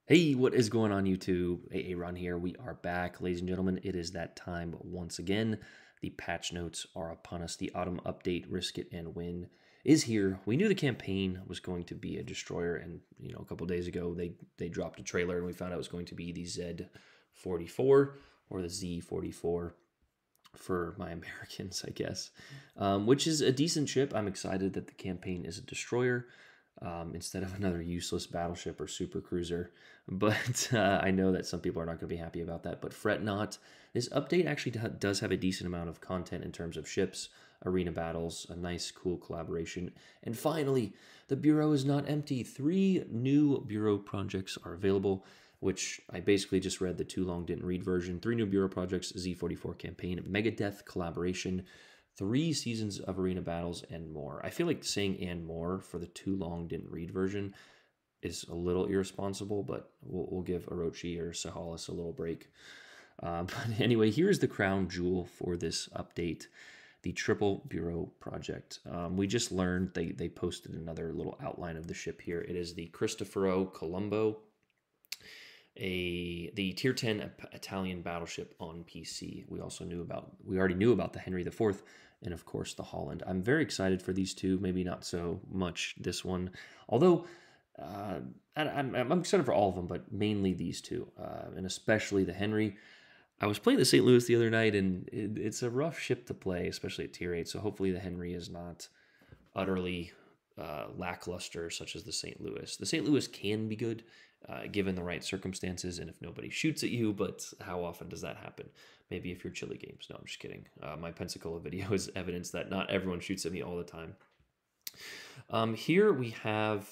Hey, what is going on YouTube? Ron here. We are back, ladies and gentlemen. It is that time once again. The patch notes are upon us. The autumn update, Risk It and Win, is here. We knew the campaign was going to be a destroyer, and a couple days ago they dropped a trailer, and we found out it was going to be the Z44 or the Z44 for my Americans, I guess, which is a decent ship. I'm excited that the campaign is a destroyer instead of another useless battleship or super cruiser. But I know that some people are not going to be happy about that. But fret not. This update actually does have a decent amount of content in terms of ships, arena battles, a nice, cool collaboration. And finally, the Bureau is not empty. 3 new Bureau projects are available, which I basically just read the too long didn't read version. 3 new Bureau projects, Z44 campaign, Megadeth collaboration, 3 seasons of arena battles, and more. I feel like saying and more for the too long didn't read version is a little irresponsible, but we'll give Orochi or Sahalis a little break. But anyway, here's the crown jewel for this update, the Triple Bureau project. We just learned they posted another little outline of the ship here. It is the Cristoforo Colombo, the tier 10 Italian battleship on PC. We already knew about the Henry IV and of course the Holland. I'm very excited for these two, maybe not so much this one, although I'm excited for all of them, but mainly these two, and especially the Henry. I was playing the St. Louis the other night, and it's a rough ship to play, especially at tier 8, so hopefully the Henry is not utterly lackluster, such as the St. Louis. The St. Louis can be good, given the right circumstances and if nobody shoots at you, but how often does that happen? Maybe if you're Chili Games. No, I'm just kidding. My Pensacola video is evidence that not everyone shoots at me all the time. Here we have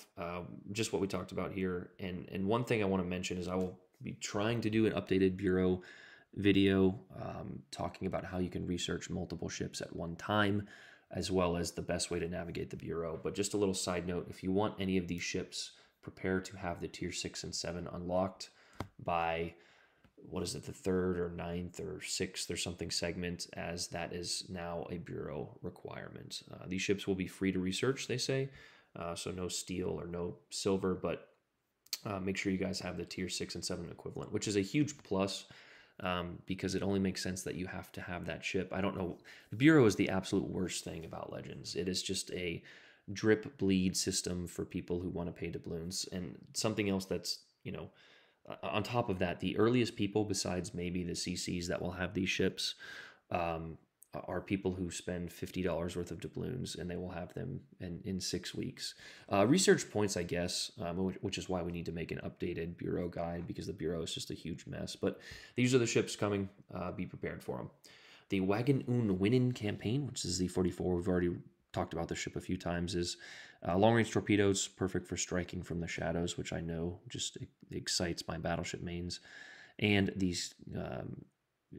just what we talked about here, and one thing I want to mention is I will be trying to do an updated Bureau video talking about how you can research multiple ships at one time, as well as the best way to navigate the Bureau. But just a little side note, if you want any of these ships, prepare to have the tier 6 and 7 unlocked by, what is it, the 3rd or 9th or 6th or something segment, as that is now a Bureau requirement. These ships will be free to research, they say, so no steel or no silver, but make sure you guys have the tier 6 and 7 equivalent, which is a huge plus. Because it only makes sense that you have to have that ship. I don't know. The Bureau is the absolute worst thing about Legends. It is just a drip bleed system for people who want to pay doubloons. And something else that's, on top of that, the earliest people, besides maybe the CCs that will have these ships, are people who spend $50 worth of doubloons, and they will have them in 6 weeks. Research points, I guess, which is why we need to make an updated Bureau guide, because the Bureau is just a huge mess. But these are the ships coming. Be prepared for them. The Wagen und Winnen campaign, which is the 44, we've already talked about the ship a few times, is long-range torpedoes, perfect for striking from the shadows, which I know just excites my battleship mains. And these...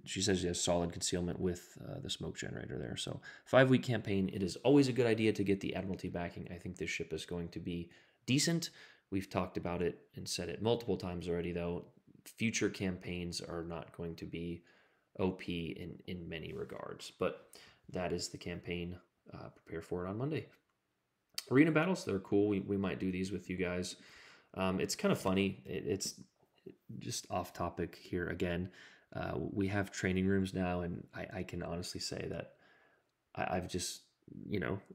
she says she has solid concealment with the smoke generator there. So 5-week campaign. It is always a good idea to get the Admiralty backing. I think this ship is going to be decent. We've talked about it and said it multiple times already, though. Future campaigns are not going to be OP in many regards. But that is the campaign. Prepare for it on Monday. Arena battles, they're cool. We might do these with you guys. It's kind of funny. It's just off topic here again. We have training rooms now, and I can honestly say that I've just,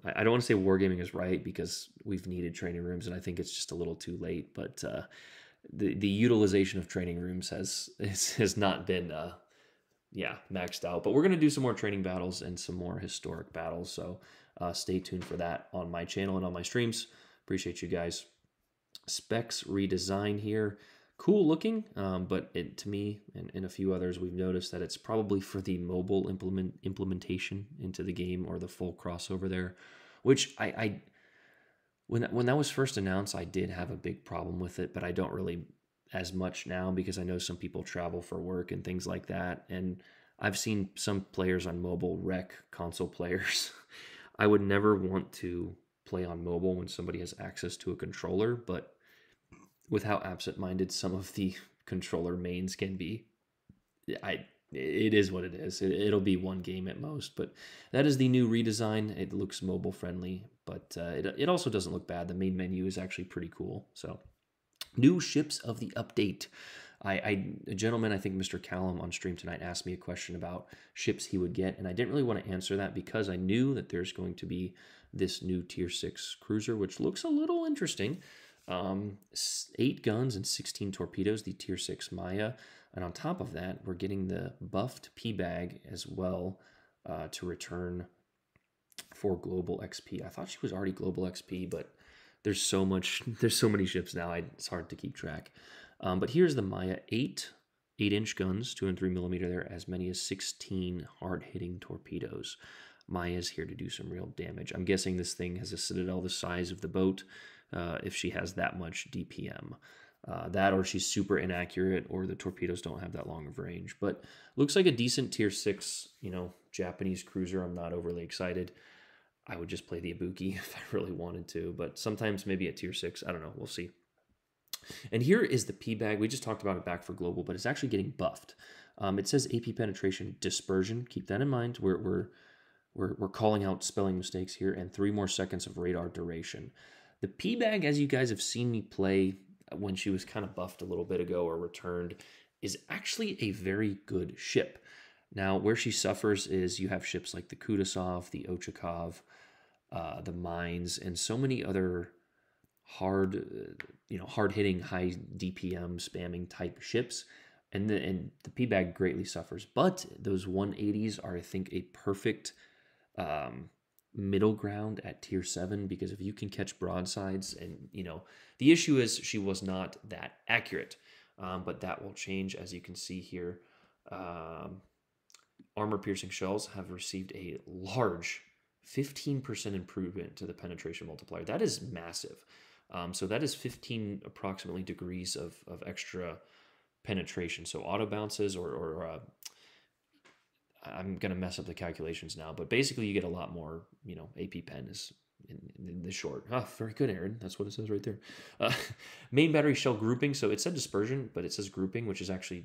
I don't want to say wargaming is right, because we've needed training rooms, and I think it's just a little too late. But the utilization of training rooms has not been, maxed out. But we're going to do some more training battles and some more historic battles. So stay tuned for that on my channel and on my streams. Appreciate you guys. Specs redesign here. Cool looking, but to me and a few others, we've noticed that it's probably for the mobile implementation into the game, or the full crossover there, which when that was first announced, I did have a big problem with it, but I don't really as much now, because I know some people travel for work and things like that, and I've seen some players on mobile wreck console players. I would never want to play on mobile when somebody has access to a controller, but with how absent-minded some of the controller mains can be, it is what it is. It'll be one game at most, but that is the new redesign. It looks mobile friendly, but it also doesn't look bad. The main menu is actually pretty cool. So New ships of the update. A gentleman, I think Mr. Callum on stream tonight, asked me a question about ships he would get, and I didn't really want to answer that because I knew that there's going to be this new Tier 6 cruiser, which looks a little interesting. 8 guns and 16 torpedoes, the Tier 6 Maya. And on top of that, we're getting the buffed P-Bag as well to return for Global XP. I thought she was already Global XP, but there's so many ships now, it's hard to keep track. But here's the Maya, 8-inch guns, 2 and 3 millimeter there, as many as 16 hard-hitting torpedoes. Maya's here to do some real damage. I'm guessing this thing has a citadel the size of the boat if she has that much DPM. That or she's super inaccurate or the torpedoes don't have that long of range. But looks like a decent Tier 6, Japanese cruiser. I'm not overly excited. I would just play the Ibuki if I really wanted to. But sometimes maybe at Tier 6, I don't know. We'll see. And here is the P-Bag. We just talked about it back for Global, but it's actually getting buffed. It says AP penetration dispersion. Keep that in mind. We're calling out spelling mistakes here, and 3 more seconds of radar duration. The P-Bag, as you guys have seen me play when she was kind of buffed a little bit ago or returned, is actually a very good ship. Now, where she suffers is you have ships like the Kudasov, the Ochakov, the Mines, and so many other hard-hitting, high DPM spamming type ships, and the P-Bag greatly suffers. But those 180s are, I think, a perfect middle ground at Tier 7, because if you can catch broadsides, and the issue is she was not that accurate, but that will change, as you can see here. Armor-piercing shells have received a large 15% improvement to the penetration multiplier. That is massive. So that is 15 approximately degrees of extra penetration. So auto bounces or I'm going to mess up the calculations now, but basically you get a lot more, AP pen is in the short. Very good, Aaron. That's what it says right there. Main battery shell grouping. So it said dispersion, but it says grouping, which is actually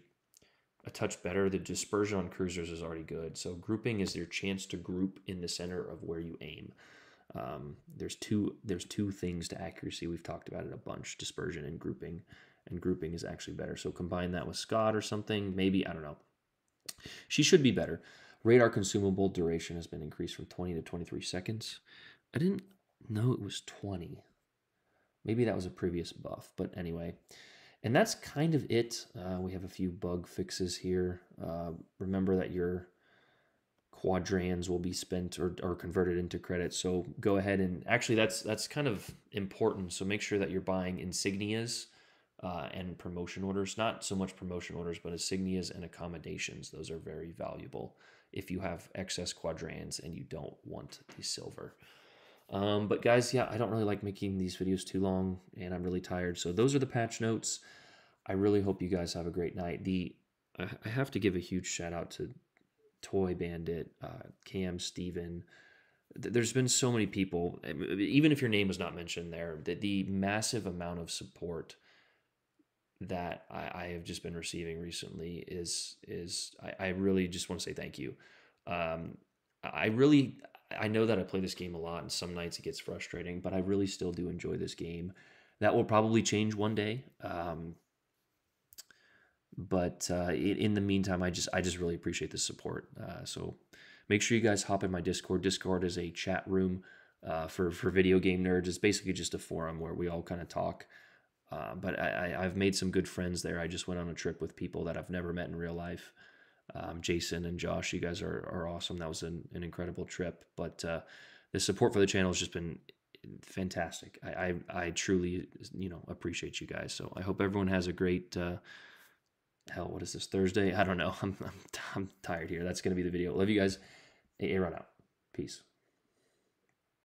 a touch better. The dispersion on cruisers is already good. So grouping is your chance to group in the center of where you aim. There's two things to accuracy. We've talked about it a bunch, dispersion and grouping is actually better. So combine that with Scott or something, maybe, I don't know. She should be better. Radar consumable duration has been increased from 20 to 23 seconds. I didn't know it was 20. Maybe that was a previous buff, but anyway. And that's kind of it. We have a few bug fixes here. Remember that your quadrans will be spent or converted into credits. So go ahead and actually that's kind of important. So make sure that you're buying insignias and promotion orders. Not so much promotion orders, but insignias and accommodations. Those are very valuable if you have excess quadrans and you don't want the silver. But guys, yeah, I don't really like making these videos too long, and I'm really tired. So those are the patch notes. I really hope you guys have a great night. I have to give a huge shout out to Toy Bandit, Cam, Steven. There's been so many people, even if your name was not mentioned there, the massive amount of support that I have just been receiving recently is I really just want to say thank you. I know that I play this game a lot, and some nights it gets frustrating, but I really still do enjoy this game. That will probably change one day. But in the meantime, I just really appreciate the support. So make sure you guys hop in my Discord. Discord is a chat room for video game nerds. It's basically just a forum where we all kind of talk. But I've made some good friends there. I just went on a trip with people that I've never met in real life. Jason and Josh, you guys are awesome. That was an incredible trip. But the support for the channel has just been fantastic. I truly appreciate you guys. So I hope everyone has a great hell, what is this, Thursday? I don't know. I'm tired here. That's going to be the video. Love you guys. Aaron out. Peace.